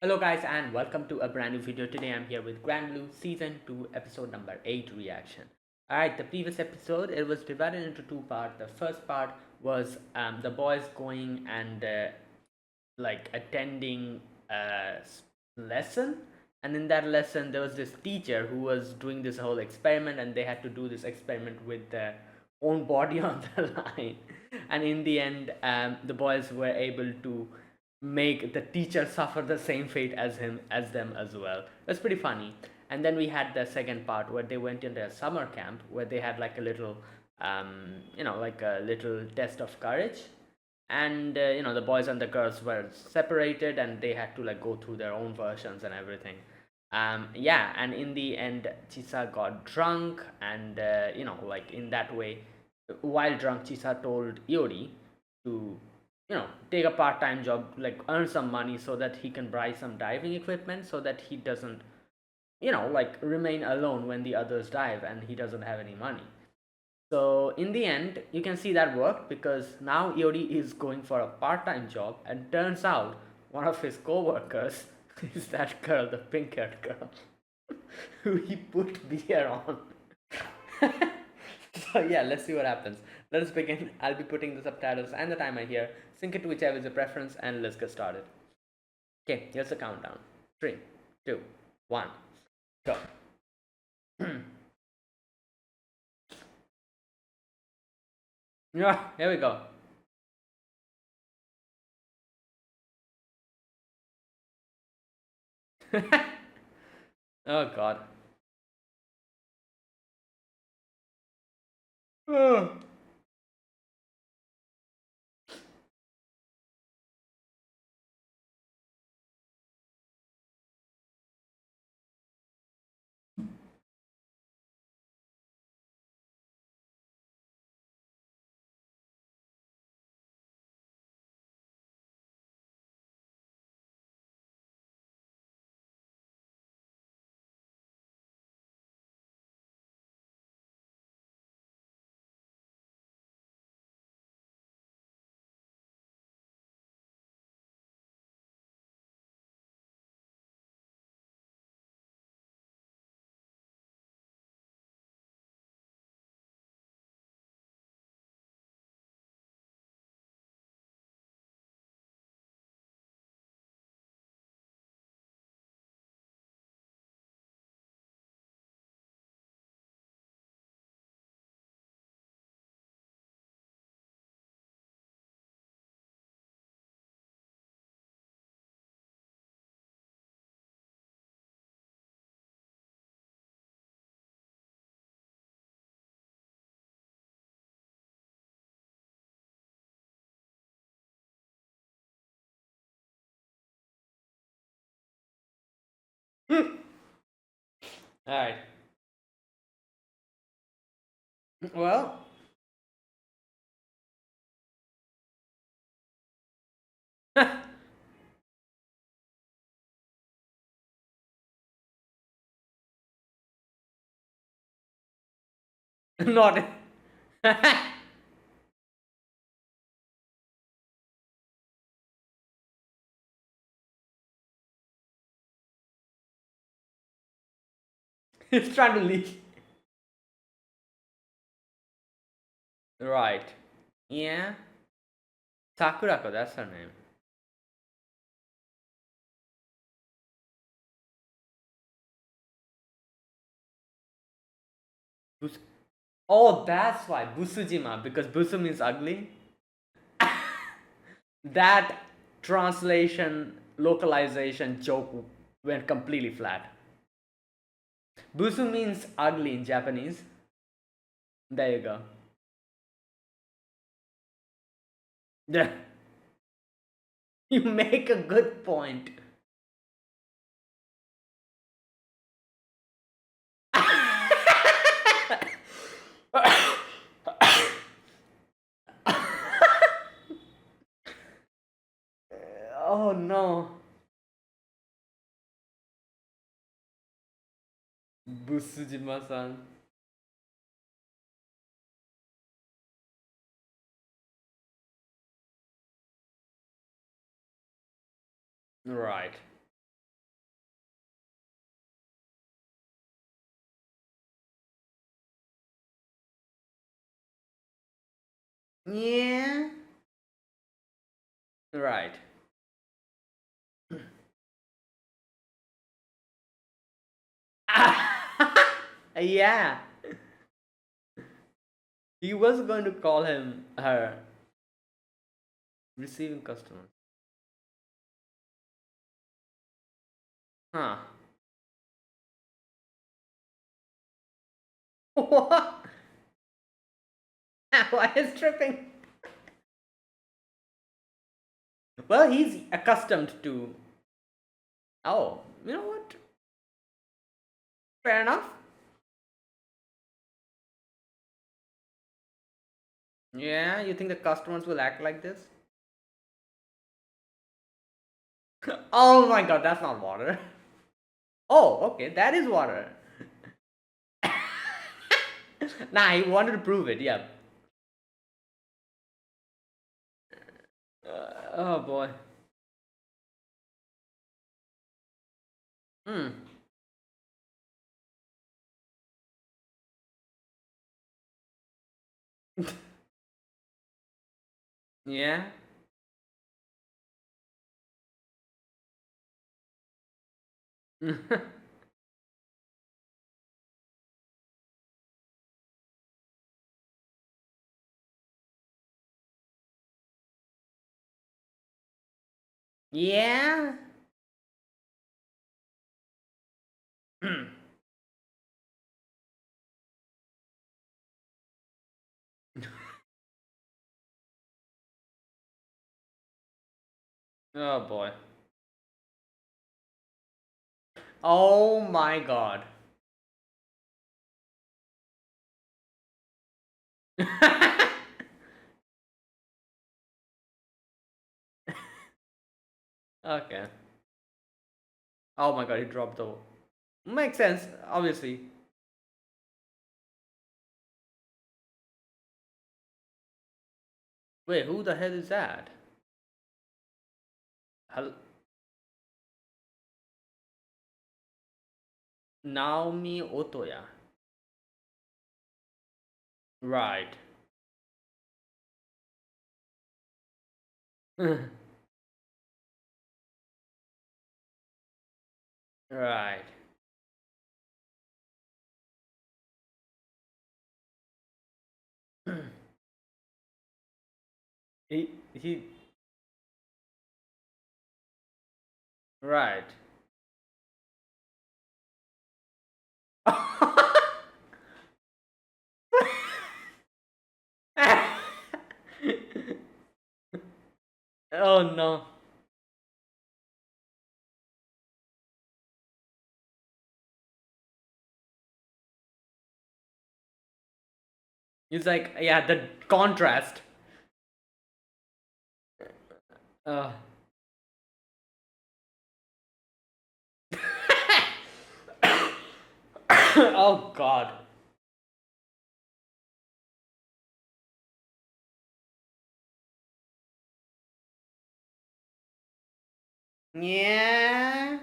Hello guys and welcome to a brand new video. Today I'm here with Grand Blue Season 2 episode number 8 reaction. Alright, the previous episode it was divided into two parts. The first part was the boys going and attending a lesson, and in that lesson there was this teacher who was doing this whole experiment, and they had to do this experiment with their own body on the line. And in the end, the boys were able to make the teacher suffer the same fate as them as well. That's pretty funny. And then we had the second part where they went into a summer camp where they had like a little like a little test of courage. And the boys and the girls were separated, and they had to like go through their own versions and everything. Yeah, and in the end Chisa got drunk, and in that way, while drunk, Chisa told Iori to take a part-time job, like earn some money so that he can buy some diving equipment, so that he doesn't remain alone when the others dive and he doesn't have any money. So in the end, you can see that worked, because now Iori is going for a part-time job, and turns out one of his co-workers is that girl, the pink-haired girl, who he put beer on. So yeah, let's see what happens. Let us begin. I'll be putting the subtitles and the timer here. Sync it to whichever is your preference, and let's get started. Okay, here's the countdown. 3, 2, 1, go. Yeah, here we go. Oh god. Oh. Alright. Well, not. He's trying to leave. Right. Yeah. Sakurako, that's her name. Oh, that's why. Busujima, because Busu means ugly. That translation, localization joke went completely flat. Busu means ugly in Japanese. There you go. Yeah. You make a good point. Oh no. Busujima-san. Right. Yeah. Right. Yeah. He was going to call him her receiving customer. Huh. What? Why is tripping? Well, he's accustomed to. Oh, you know what? Fair enough. Yeah, you think the customers will act like this? Oh my god, that's not water. Oh, okay, that is water. Nah, he wanted to prove it, yeah. Oh boy. Hmm. Yeah. Yeah. Oh boy. Oh my god. Okay. Oh my god, he dropped the. Makes sense, obviously. Wait, who the hell is that? Hel- Naomi Otoya. Right. Right. He right. Oh no. It's like, yeah, the contrast. Uh, oh god. Yeah.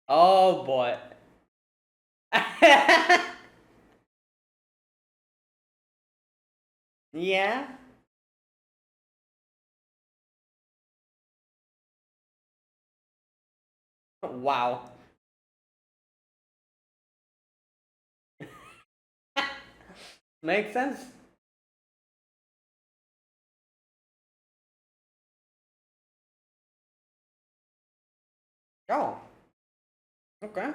Oh boy. Yeah. Wow. Makes sense. Oh, okay.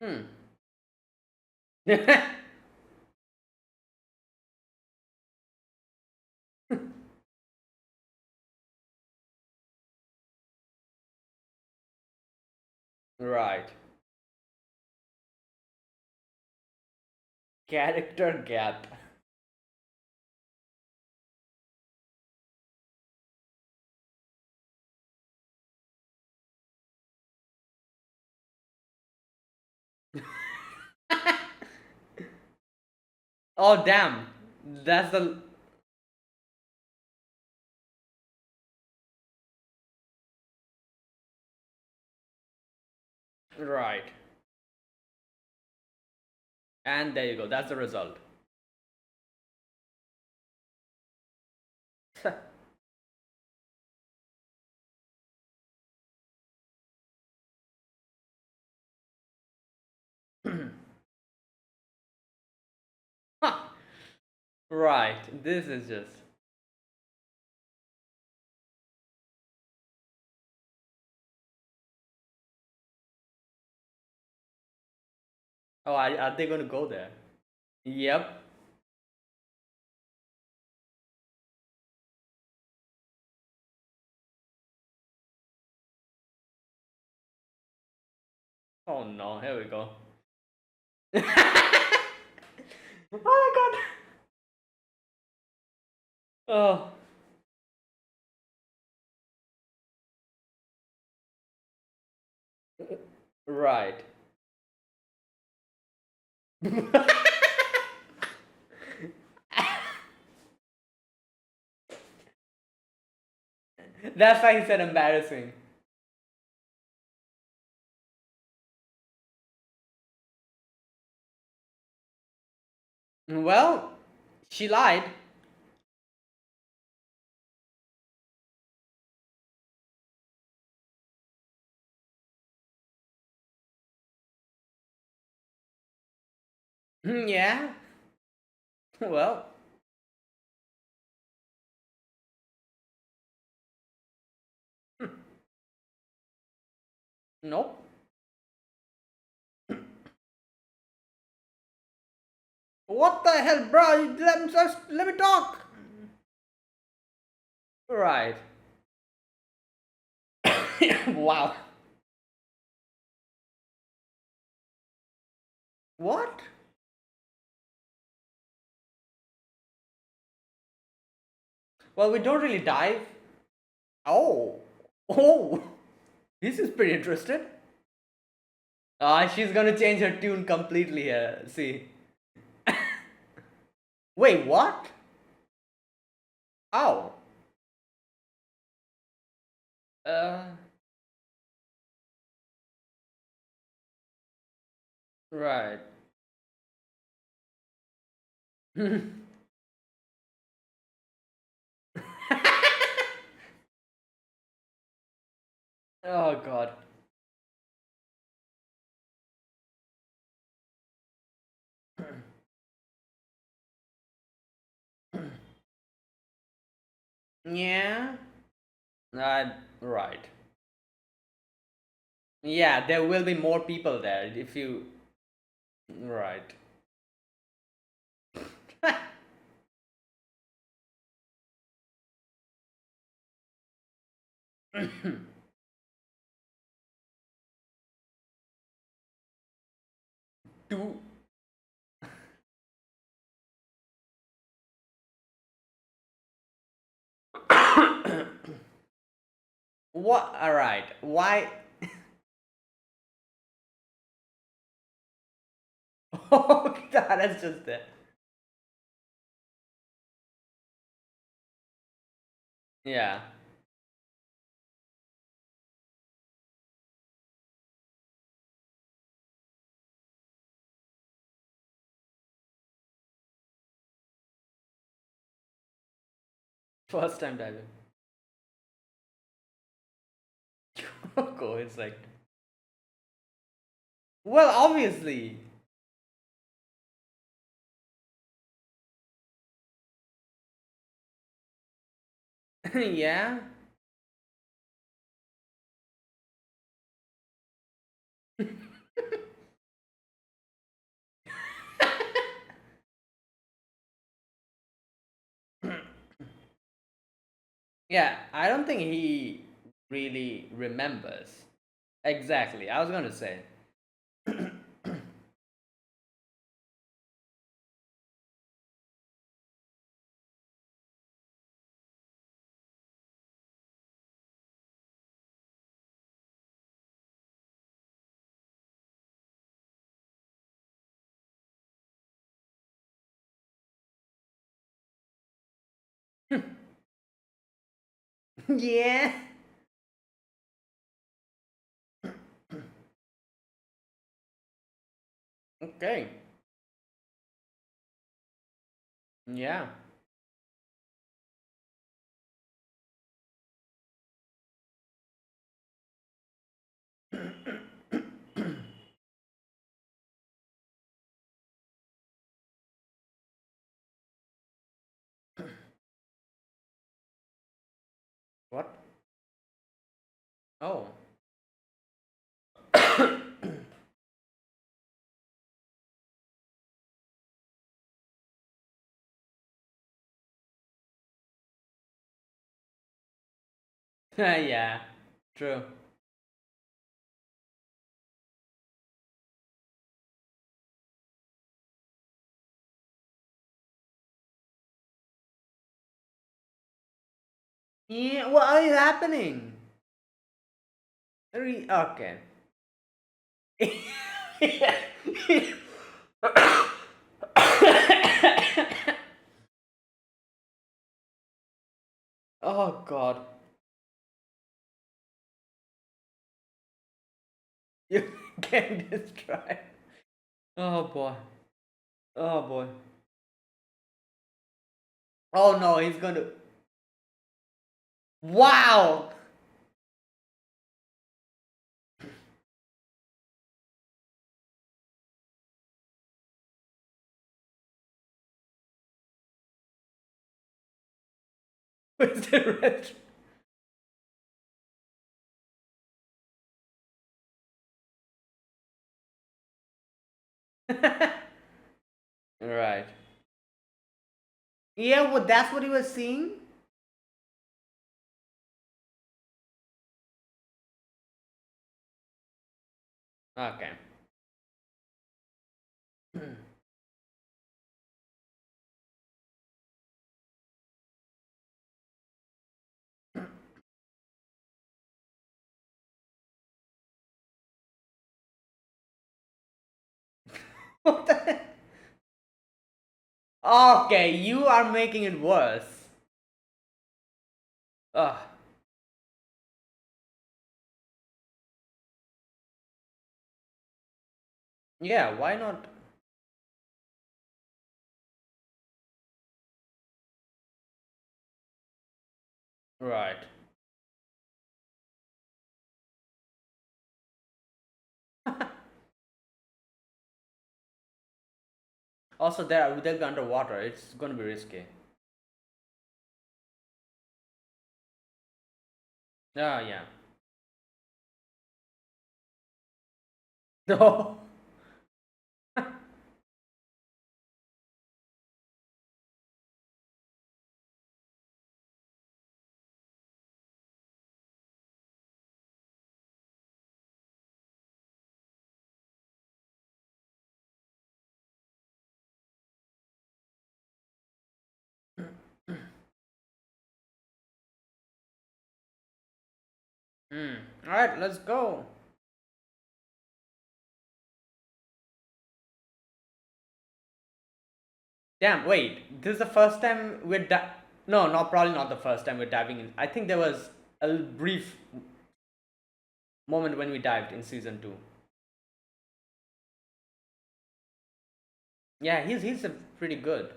Hmm. Right. Character gap. Oh damn. That's the Right. And there you go. That's the result. Right. This is just. Oh, are they going to go there? Yep. Oh no, here we go. Oh my god. Oh, right. That's why he said embarrassing. Well, she lied. Yeah. Well, nope. What the hell, bro? Let me talk. Right. Wow. What? Well, we don't really dive. Oh. Oh. This is pretty interesting. Ah, she's gonna change her tune completely here. See. Wait, what? Oh. Uh. Right. Oh god. Yeah. Right. Yeah, there will be more people there if you. Right. Two. What? Alright. Why? Oh, that's just it. Yeah. First time diving. Go, it's like. Well, obviously. Yeah. Yeah, I don't think he really remembers. Exactly. I was going to say. Yeah. Okay. Yeah. What? Oh. Yeah. True. Yeah. What is happening? Okay. Oh God. You can destroy. Oh boy. Oh boy. Oh no, he's going to. Wow. Where's the rest? Right. Yeah, well, that's what he was seeing. Okay. What the? Okay, you are making it worse. Ugh. Yeah, why not? Right. Also, they'll be underwater. It's gonna be risky. Ah, yeah. No. Hmm. All right, let's go. Damn. Wait. This is the first time No, not probably not the first time we're diving in. I think there was a brief moment when we dived in season two. Yeah, he's a pretty good.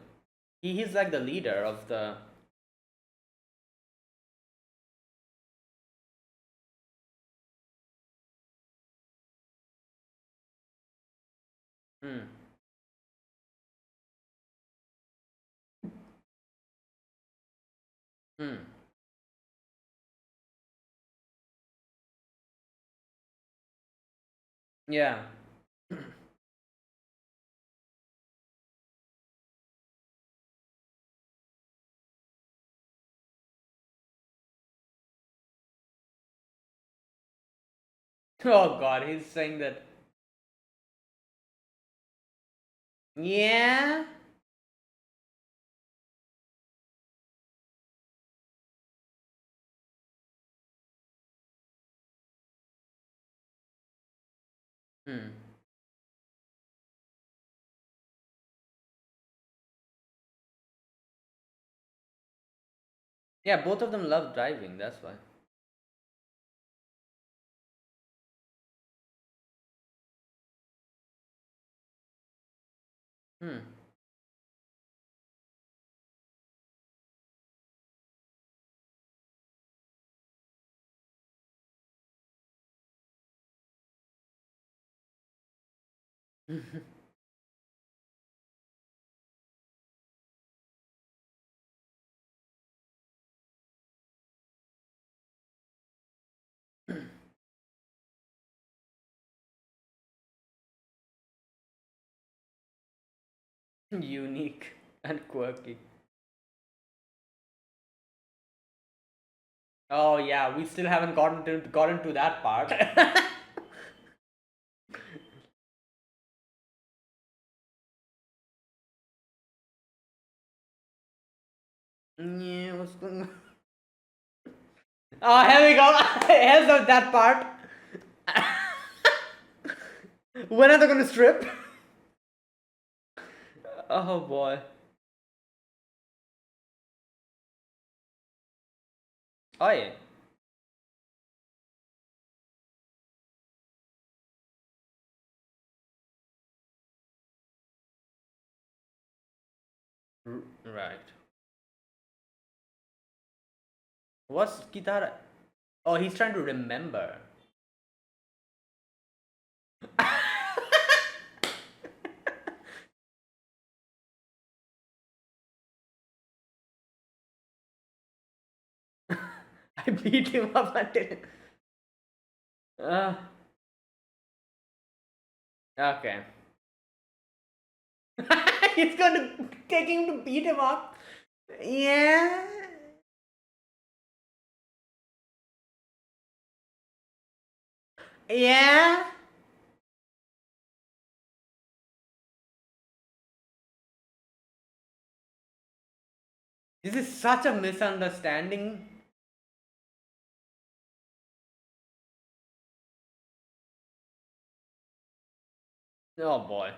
He's like the leader of the. Hmm. Hmm. Yeah. Oh God, he's saying that. Yeah. Hmm. Yeah, both of them love driving. That's why. Hmm. Unique and quirky. Oh yeah, we still haven't gotten to that part. Yeah, what's going on? Oh, here we go. Here's that part. When are they gonna strip? Oh boy. Oh yeah. Right. What's Kitara? Oh, he's trying to remember. I beat him up until. Uh, okay. He's gonna take him to beat him up. Yeah. Yeah. This is such a misunderstanding. Oh boy.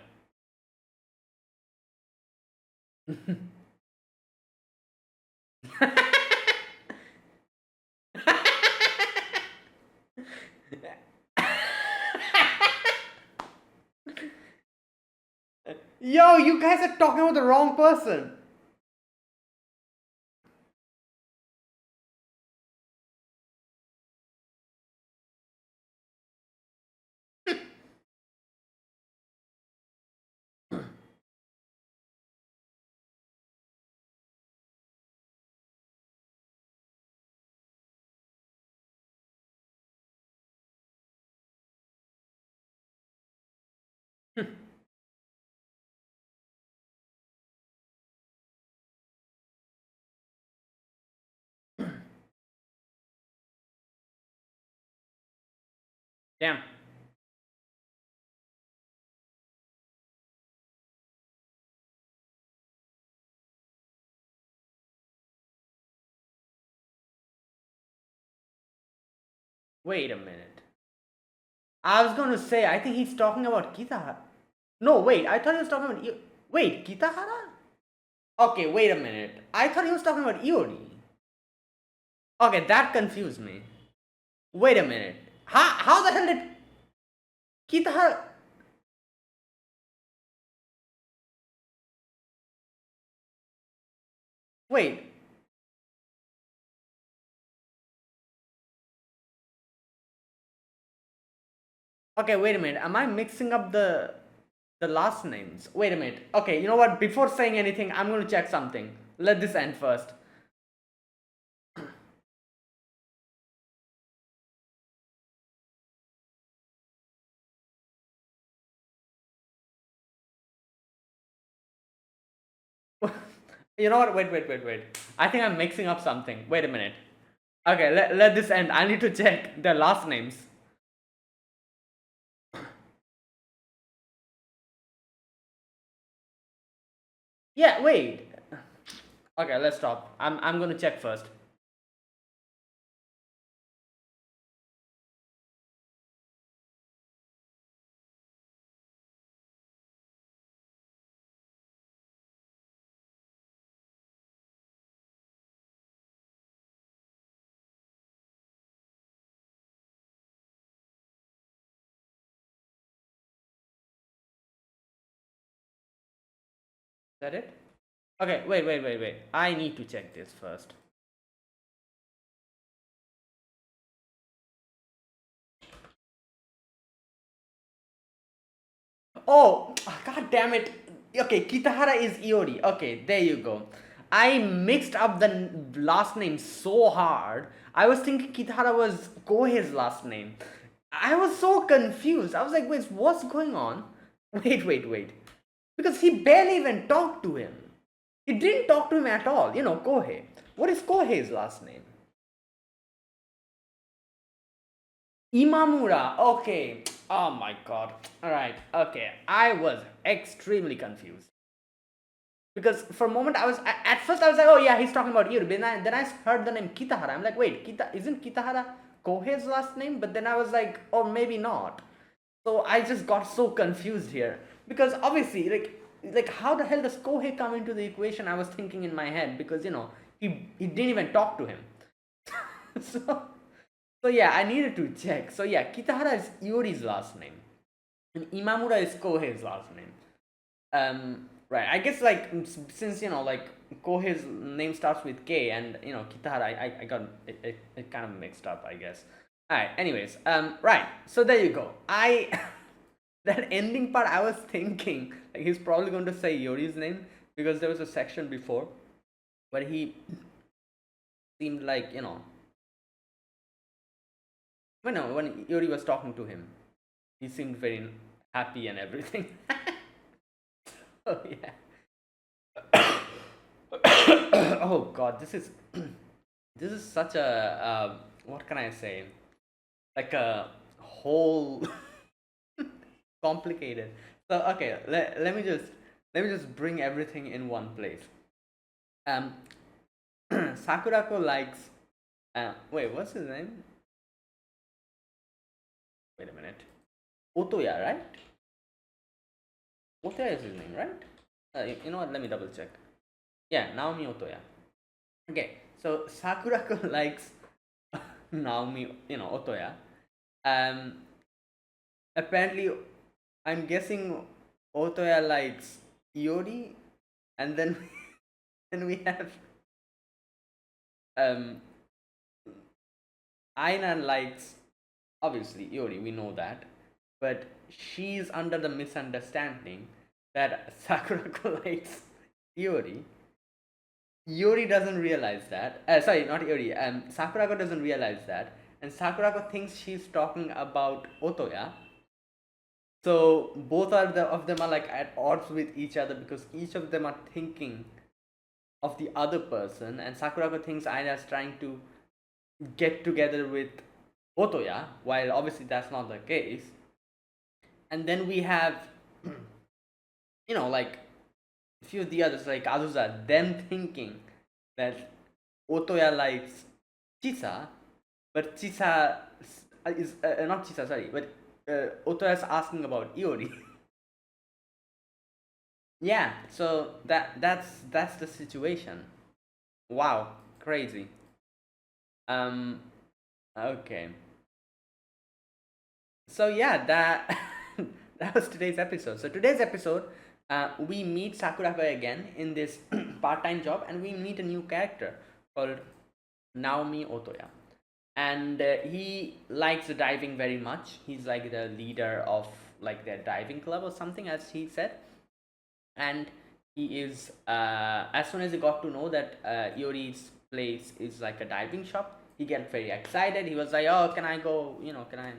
Yo, you guys are talking about the wrong person. Damn. Wait a minute. I was gonna say, I think he's talking about Kitahara. No, wait, I thought he was talking about. Wait, Kitahara? Okay, wait a minute. I thought he was talking about Iori. Okay, that confused me. Wait a minute. How the hell did Kitahara. Wait. Okay, wait a minute. Am I mixing up the last names? Wait a minute. Okay, you know what? Before saying anything, I'm gonna check something. Let this end first. You know what? Wait. I think I'm mixing up something. Wait a minute. Okay, let this end. I need to check their last names. Yeah, wait. Okay, let's stop. I'm gonna check first. that it? Okay, wait. I need to check this first. Oh, god damn it. Okay, Kitahara is Iori. Okay, there you go. I mixed up the last name so hard. I was thinking Kitahara was Kohei's last name. I was so confused. I was like, wait, what's going on? Wait. Because he barely even talked to him. He didn't talk to him at all. Kohei. What is Kohei's last name? Imamura. Okay. Oh my god. Alright. Okay. I was extremely confused. Because for a moment at first I was like, oh yeah, he's talking about Yuri. Then I heard the name Kitahara. I'm like, wait, isn't Kitahara Kohei's last name? But then I was like, oh, maybe not. So I just got so confused here. Because obviously, like how the hell does Kohei come into the equation? I was thinking in my head, because he didn't even talk to him. so so yeah, I needed to check. So yeah, Kitahara is Yuri's last name. And Imamura is Kohei's last name. Right. I guess, like, since like Kohei's name starts with K, and Kitahara, I got it kind of mixed up, I guess. Alright, anyways, right. So there you go. That ending part, I was thinking like he's probably going to say Yori's name, because there was a section before where he seemed like, when Yori was talking to him, he seemed very happy and everything. Oh yeah. Oh god, this is this is such a what can I say? Like a whole complicated. So okay, let me just bring everything in one place. Um, Sakurako likes. Wait, what's his name? Wait a minute. Otoya, right? Otoya is his name, right? You know what? Let me double check. Yeah, Naomi Otoya. Okay, so Sakurako likes Naomi, Otoya. Apparently, I'm guessing Otoya likes Iori, and then then we have Aina likes, obviously, Iori. We know that, but she's under the misunderstanding that Sakurako likes Iori. Iori doesn't realize that. Sorry, not Iori. Sakurako doesn't realize that, and Sakurako thinks she's talking about Otoya. So both of them are like at odds with each other, because each of them are thinking of the other person, and Sakurako thinks Aina is trying to get together with Otoya, while obviously that's not the case. And then we have, like a few of the others, like Azusa, them thinking that Otoya likes Chisa, but Chisa is not Chisa, sorry, but Otoya is asking about Iori. Yeah, so that's the situation. Wow, crazy. Okay. So yeah, that that was today's episode. So today's episode, we meet Sakurako again in this part-time job, and we meet a new character called Naomi Otoya. And he likes diving very much. He's like the leader of like their diving club or something, as he said. And he is, as soon as he got to know that Iori's place is like a diving shop, he get very excited. He was like, oh, can I go, can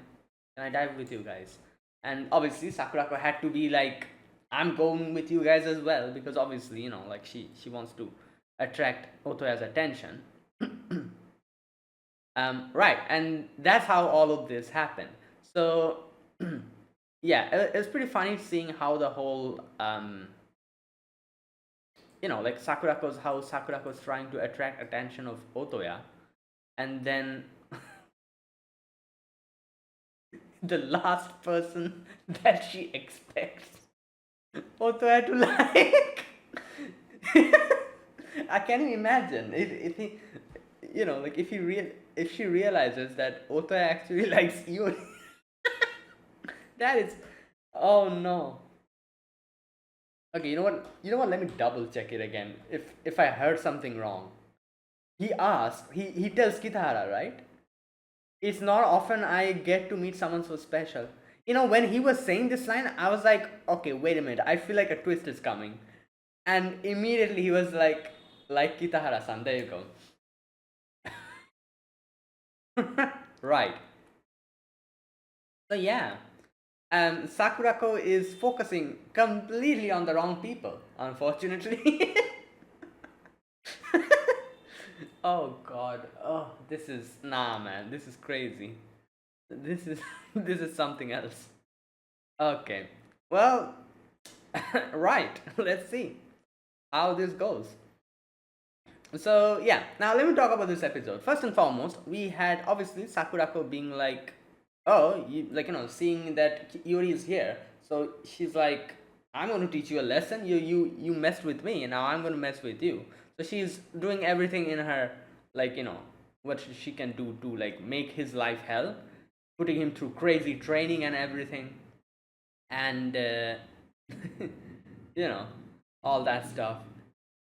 I dive with you guys? And obviously Sakurako had to be like, I'm going with you guys as well, because obviously, like she wants to attract Otoya's attention. Right, and that's how all of this happened. So yeah, it was pretty funny seeing how the whole like how Sakurako's trying to attract attention of Otoya, and then the last person that she expects Otoya to like. I can't imagine if he, like if she realizes that Otoya actually likes Iori. That is, oh no. Okay, you know what? You know what? Let me double check it again. If I heard something wrong. He asks. He tells Kitahara, right? It's not often I get to meet someone so special. You know, when he was saying this line, I was like, okay, wait a minute. I feel like a twist is coming. And immediately he was like Kitahara-san. There you go. Right. So yeah, Sakurako is focusing completely on the wrong people, unfortunately. Oh god. Oh, this is nah, man. This is crazy. This is this is something else. Okay. Well, right. Let's see how this goes. So yeah, now let me talk about this episode. First and foremost, we had obviously Sakurako being like, "Oh, seeing that Yuri is here." So she's like, "I'm going to teach you a lesson. You messed with me, and now I'm going to mess with you." So she's doing everything in her, what she can do to like make his life hell, putting him through crazy training and everything, and you know all that stuff.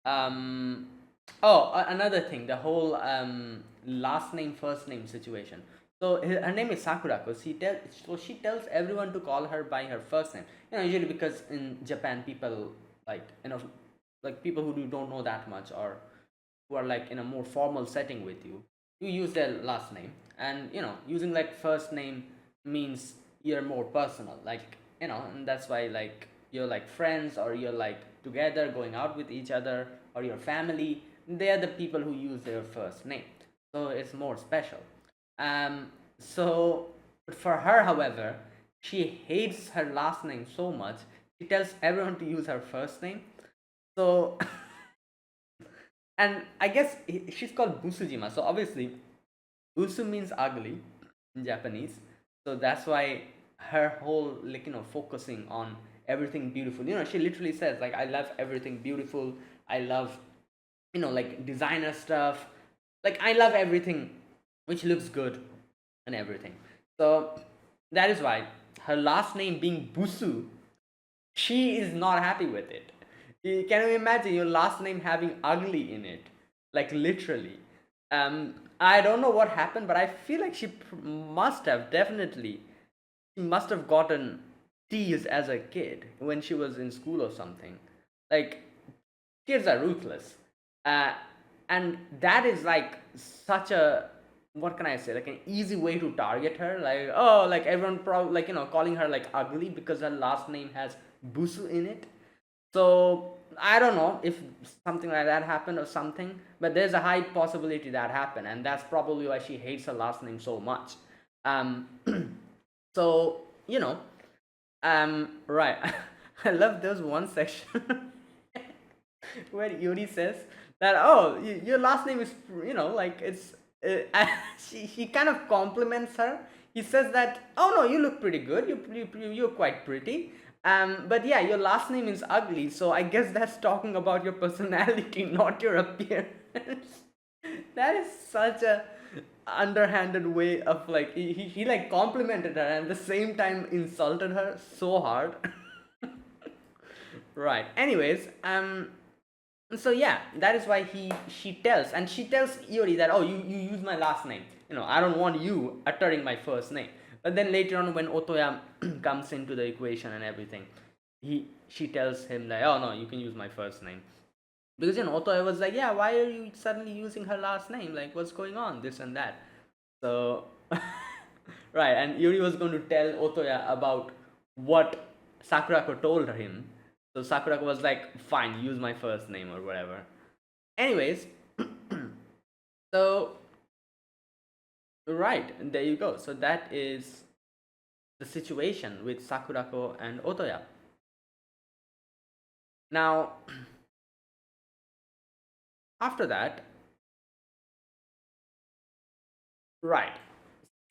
um Another thing, the whole last name first name situation. So her name is Sakurako. She tells everyone to call her by her first name, usually because in Japan people, like, like people who don't know that much, or who are like in a more formal setting with you, you use their last name. And using like first name means you're more personal, like, and that's why, like, you're like friends, or you're like together going out with each other, or your family, they are the people who use their first name, so it's more special. So for her, however, she hates her last name so much, she tells everyone to use her first name. So and I guess she's called Busujima. So obviously, Busu means ugly in Japanese. So that's why her whole, like, focusing on everything beautiful. She literally says like, I love everything beautiful. I love, like, designer stuff. Like, I love everything which looks good and everything. So that is why her last name being Busu, she is not happy with it. Can you imagine your last name having ugly in it? Like, literally. I don't know what happened, but I feel like she must have definitely, she must have gotten teased as a kid when she was in school or something. Like, kids are ruthless. Uh, and that is like such a, what can I say, like an easy way to target her. Like, oh, like everyone probably, like, calling her like ugly because her last name has Busu in it. So I don't know if something like that happened or something, but there's a high possibility that happened, and that's probably why she hates her last name so much. Um, so right. I love those one section where Yuri says that, oh, your last name is, like, it's he kind of compliments her. He says that, oh no, you look pretty good, you're quite pretty, but yeah, your last name is ugly, so I guess that's talking about your personality, not your appearance. That is such a underhanded way of, like, he like complimented her and at the same time insulted her so hard. Right, anyways, so yeah, that is why she tells Yuri that, oh, you use my last name, I don't want you uttering my first name. But then later on, when Otoya comes into the equation and everything, she tells him that, oh no, you can use my first name. Because Otoya was like, yeah, why are you suddenly using her last name, like, what's going on, this and that. So right, and Yuri was going to tell Otoya about what Sakurako told him. So Sakurako was like, fine, use my first name or whatever. Anyways, so right, and there you go. So that is the situation with Sakurako and Otoya. Now, after that, right,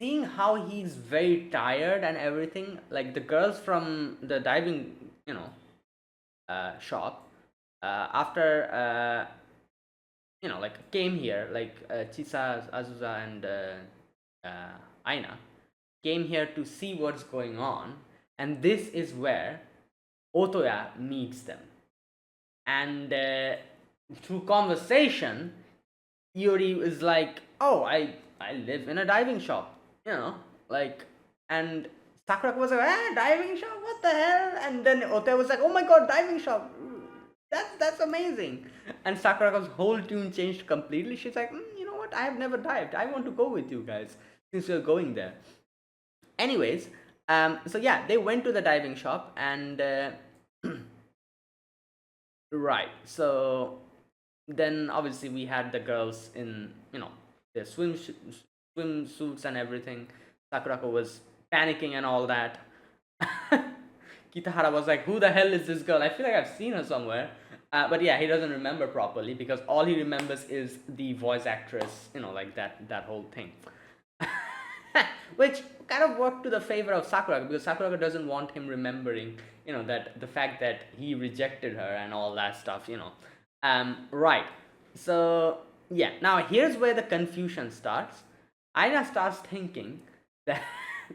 seeing how he's very tired and everything, like the girls from the diving, shop, after like came here, like Chisa, Azusa, and Aina came here to see what's going on, and this is where Otoya meets them. and through conversation, Yuri is like, "Oh, I live in a diving shop," you know, like, and Sakurako was like, "Ah, diving shop, what the hell?" And then Ote was like, "Oh my god, diving shop, that's amazing." And Sakurako's whole tune changed completely. She's like, "You know what? I have never dived. I want to go with you guys since we're going there." Anyways, so yeah, they went to the diving shop and right. So then obviously we had the girls in, their swimsuits and everything. Sakurako was panicking and all that. Kitahara was like, "Who the hell is this girl? I feel like I've seen her somewhere." But yeah, he doesn't remember properly because all he remembers is the voice actress, like that whole thing. Which kind of worked to the favor of Sakurako because Sakurako doesn't want him remembering, that the fact that he rejected her and all that stuff. Right. So yeah, now here's where the confusion starts. Aina starts thinking that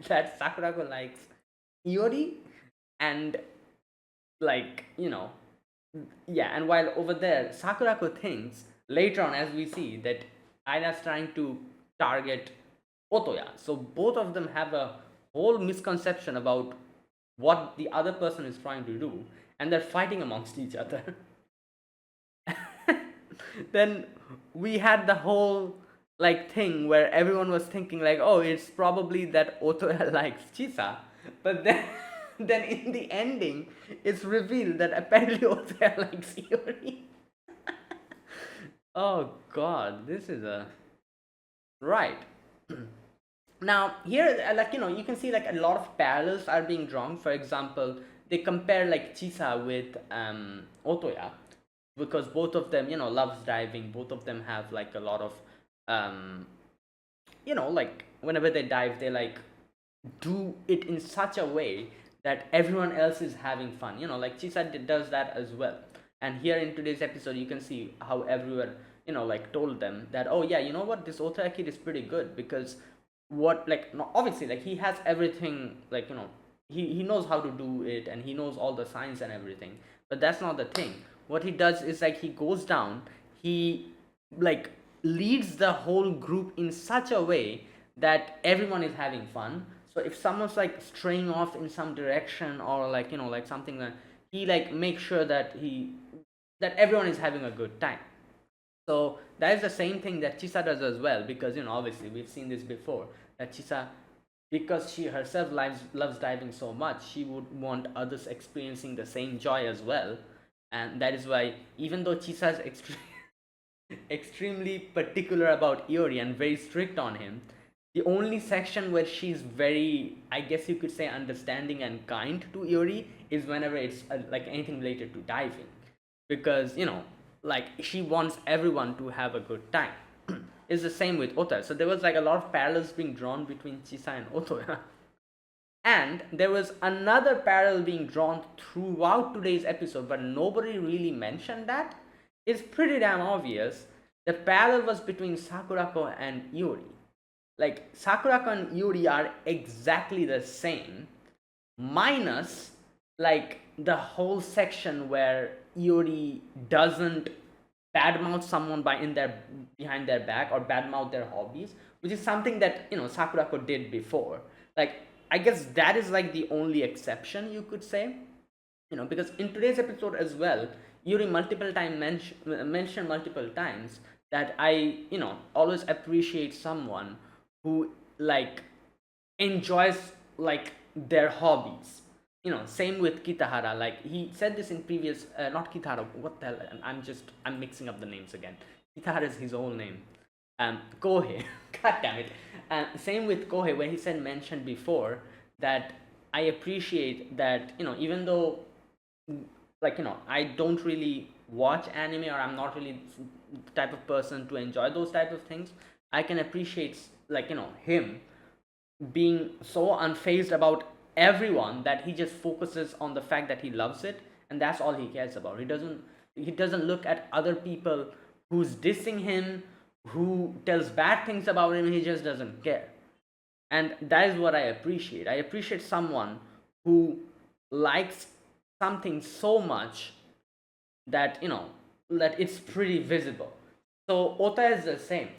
that Sakurako likes Iori, and like yeah, and while over there Sakurako thinks later on, as we see, that Aina's trying to target Otoya. So both of them have a whole misconception about what the other person is trying to do, and they're fighting amongst each other. Then we had the whole like thing where everyone was thinking like, oh, it's probably that Otoya likes Chisa, but then then in the ending, it's revealed that apparently Otoya likes Iori. Oh God, this is a right. Now here, you can see like a lot of parallels are being drawn. For example, they compare like Chisa with Otoya because both of them loves diving. Both of them have like a lot of um, like whenever they dive, they like do it in such a way that everyone else is having fun. Like Chisa does that as well. And here in today's episode, you can see how everyone like told them that, oh yeah, you know what, this Otoya kid is pretty good because what, like, no, obviously, like, he has everything, like, he knows how to do it and he knows all the science and everything, but that's not the thing. What he does is like he goes down, he like leads the whole group in such a way that everyone is having fun. So if someone's like straying off in some direction or like like something, that he like makes sure that everyone is having a good time. So that is the same thing that Chisa does as well, because obviously we've seen this before, that Chisa, because she herself loves diving so much, she would want others experiencing the same joy as well. And that is why, even though Chisa is extremely particular about Iori and very strict on him, the only section where she's very, I guess you could say, understanding and kind to Iori is whenever it's like anything related to diving, because like she wants everyone to have a good time. It's the same with Otoya. So there was like a lot of parallels being drawn between Chisa and Otoya. And there was another parallel being drawn throughout today's episode, but nobody really mentioned that. It's pretty damn obvious. The parallel was between Sakurako and Yuri. Like, Sakurako and Yuri are exactly the same, minus like the whole section where Yuri doesn't badmouth someone behind their back or badmouth their hobbies, which is something that Sakurako did before. Like, I guess that is like the only exception you could say, because in today's episode as well, Yuri mentioned multiple times that I always appreciate someone who like enjoys like their hobbies. Same with Kitahara. Like, he said this in previous, not Kitahara, what the hell, I'm mixing up the names again. Kitahara is his own name. Kohei. God damn it. Same with Kohei, where he said, mentioned before, that I appreciate that, even though like I don't really watch anime, or I'm not really the type of person to enjoy those type of things, I can appreciate like him being so unfazed about everyone that he just focuses on the fact that he loves it, and that's all he cares about. He doesn't look at other people who's dissing him, who tells bad things about him. He just doesn't care. And that is what I appreciate. I appreciate someone who likes something so much that that it's pretty visible. So Ota is the same.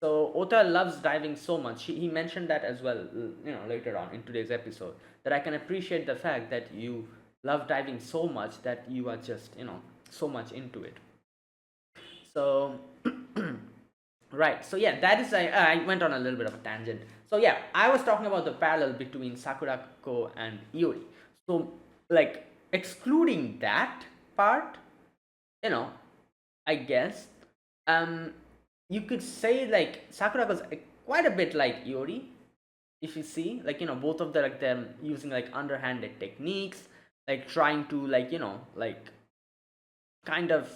So Ota loves diving so much. He mentioned that as well, later on in today's episode, that I can appreciate the fact that you love diving so much that you are just so much into it. So right. So yeah, that is I went on a little bit of a tangent. So yeah, I was talking about the parallel between Sakurako and Iori. So like excluding that part, you know, I guess um you could say like Sakurako's quite a bit like Iori, if you see, like both of them using like underhanded techniques, like trying to like kind of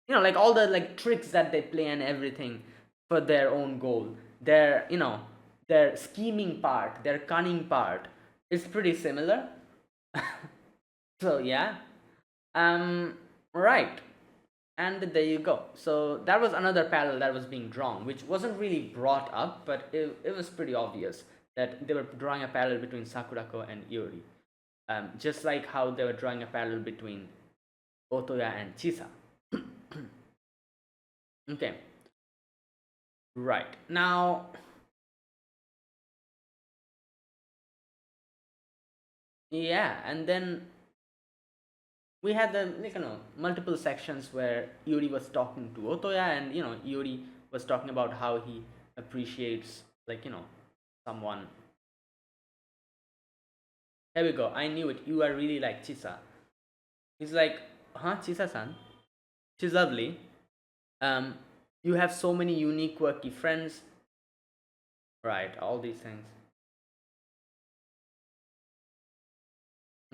like all the like tricks that they play and everything for their own goal. Their scheming part, their cunning part is pretty similar. So yeah, right. And there you go. So that was another parallel that was being drawn, which wasn't really brought up, but it was pretty obvious that they were drawing a parallel between Sakurako and Iori, just like how they were drawing a parallel between Otoya and Chisa. Okay, right. Now, yeah, and then we had the multiple sections where Yuri was talking to Otoya, and Yuri was talking about how he appreciates someone. Here we go. I knew it. You are really like Chisa. He's like, huh, Chisa-san? She's lovely. Um, you have so many unique, quirky friends. Right, all these things.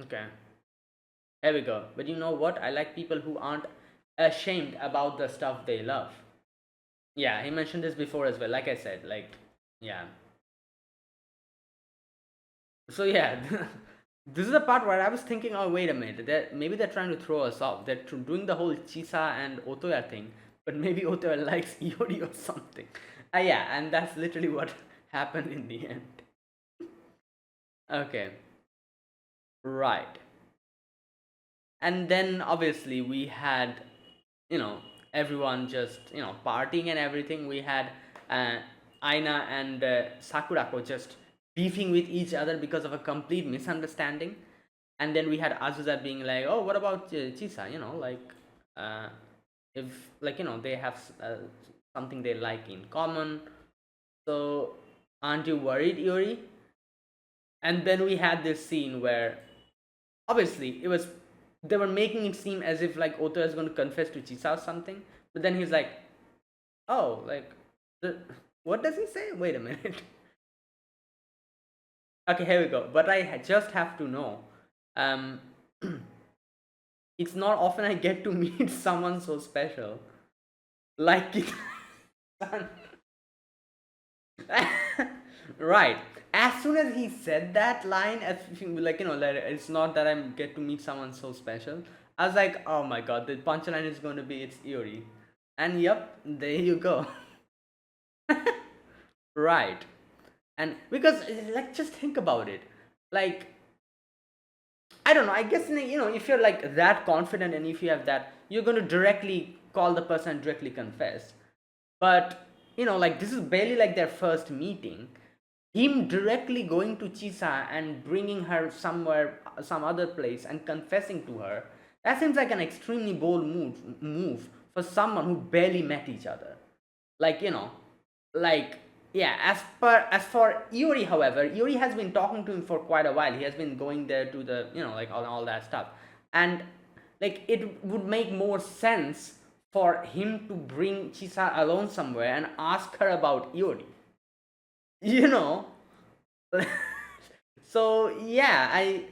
Okay. Here we go. But you know what? I like people who aren't ashamed about the stuff they love. Yeah, he mentioned this before as well. Like I said, like, yeah. So yeah, this is the part where I was thinking, oh wait a minute, maybe they're trying to throw us off. They're doing the whole Chisa and Otoya thing, but maybe Otoya likes Iori or something. Yeah, and that's literally what happened in the end. Okay, right. And then obviously we had you know everyone just partying and everything. We had uh, Aina and Sakurako just beefing with each other because of a complete misunderstanding. And then we had Azusa being like, oh, what about Chisa, like uh, if they have something they like in common. So aren't you worried, Iori? And then we had this scene where obviously it was they were making it seem as if like Oto is going to confess to Chisa or something, but then he's like, oh, like the, what does he say? Wait a minute. Okay, here we go. But I just have to know. Um, it's not often I get to meet someone so special, like it. Right. As soon as he said that line, as like that it's not that I get to meet someone so special. I was like, oh my god, the punchline is going to be it's Iori, and yep, there you go. Right. And because like just think about it, like I don't know. I guess if you're like that confident and if you have that, you're going to directly call the person and directly confess. But like this is barely like their first meeting. Him directly going to Chisa and bringing her somewhere, some other place, and confessing to her. That seems like an extremely bold move for someone who barely met each other. Like like yeah. As for Yuri, however, Yuri has been talking to him for quite a while. He has been going there to the like all that stuff, and like it would make more sense for him to bring Chisa alone somewhere and ask her about Yuri. You know, so yeah, I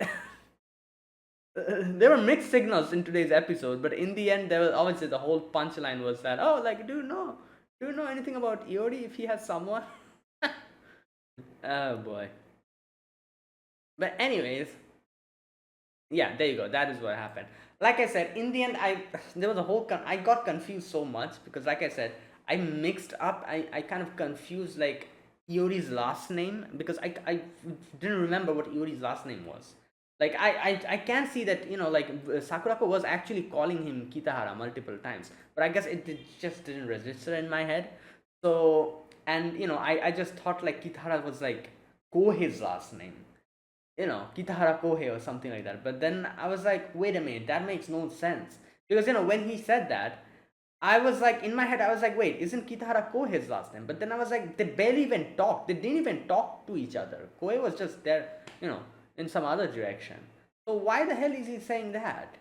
there were mixed signals in today's episode, but in the end, there was obviously the whole punchline was that, oh, like do you know anything about Iori if he has someone? Oh boy. But anyways, yeah, there you go. That is what happened. Like I said, in the end, I there was a whole I got confused so much because, like I said, I mixed up. I kind of confused like Iori's last name because I didn't remember what Iori's last name was. Like I can see that, like Sakurako was actually calling him Kitahara multiple times, but I guess it just didn't register in my head. So, and I just thought like Kitahara was like Kohei's last name, Kitahara Kohei or something like that. But then I was like, wait a minute, that makes no sense, because when he said that, I was like, in my head, I was like, wait, isn't Kitahara Kohei's last name? But then I was like, they barely even talked. They didn't even talk to each other. Kohei was just there, in some other direction. So why the hell is he saying that?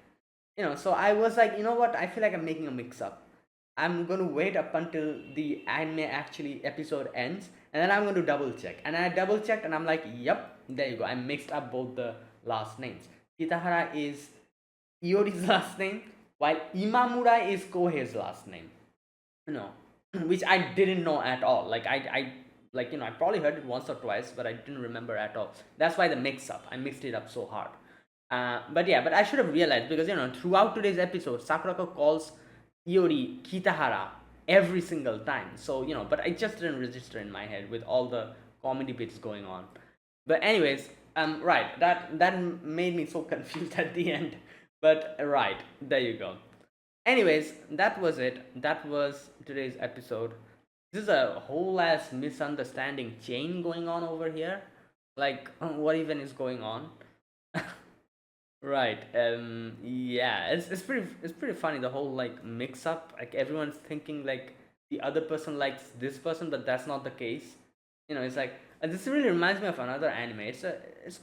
So I was like, you know what? I feel like I'm making a mix up. I'm going to wait up until the anime actually episode ends, and then I'm going to double check. And I double checked, and I'm like, yep, there you go. I mixed up both the last names. Kitahara is Iori's last name, while Imamura is Kohei's last name. Which I didn't know at all. Like I probably heard it once or twice, but I didn't remember at all. That's why the mix up. I mixed it up so hard. But I should have realized, because throughout today's episode, Sakurako calls Iori Kitahara every single time. So but I just didn't register in my head with all the comedy bits going on. But anyways, right, that made me so confused at the end. But right, there you go. Anyways, that was it. That was today's episode. This is a whole ass misunderstanding chain going on over here. Like, what even is going on? Right. Yeah. It's pretty funny, the whole like mix up. Like everyone's thinking like the other person likes this person, but that's not the case. It's like this really reminds me of another anime. It's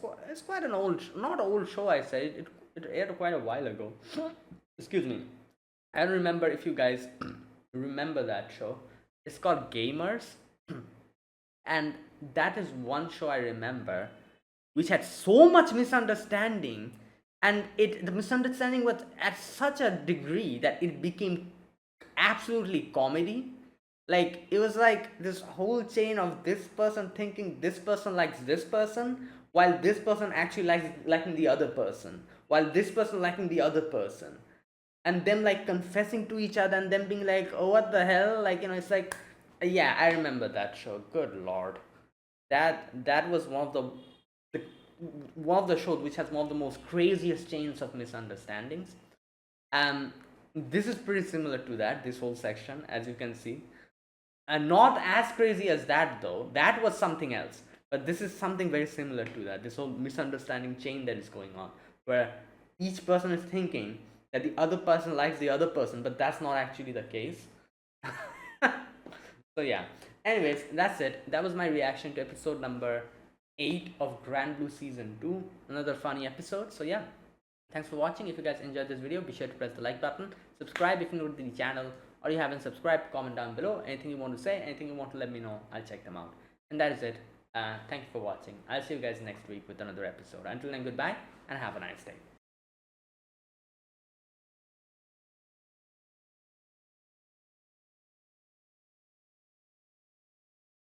quite an old, not old show. I said it aired quite a while ago. Excuse me. I don't remember if you guys remember that show. It's called Gamers, and that is one show I remember which had so much misunderstanding, and the misunderstanding was at such a degree that it became absolutely comedy. Like it was like this whole chain of this person thinking this person likes this person, while this person actually liking the other person, while this person liking the other person, and them like confessing to each other, and them being like, oh, what the hell, like it's like, yeah, I remember that show. Good lord, that was the one of the shows which has one of the most craziest chains of misunderstandings. um this is pretty similar to that, this whole section, as you can see, and not as crazy as that, though. That was something else, but this is something very similar to that, this whole misunderstanding chain that is going on, where each person is thinking that the other person likes the other person, but that's not actually the case. So yeah, anyways, that's it. That was my reaction to episode number 8 of Grand Blue season 2. Another funny episode. So yeah, thanks for watching. If you guys enjoyed this video, be sure to press the like button, subscribe if you're new to the channel, or you haven't subscribed. Comment down below anything you want to say, anything you want to let me know. I'll check them out. And that is it. Thank you for watching. I'll see you guys next week with another episode. Until then, goodbye and have a nice day.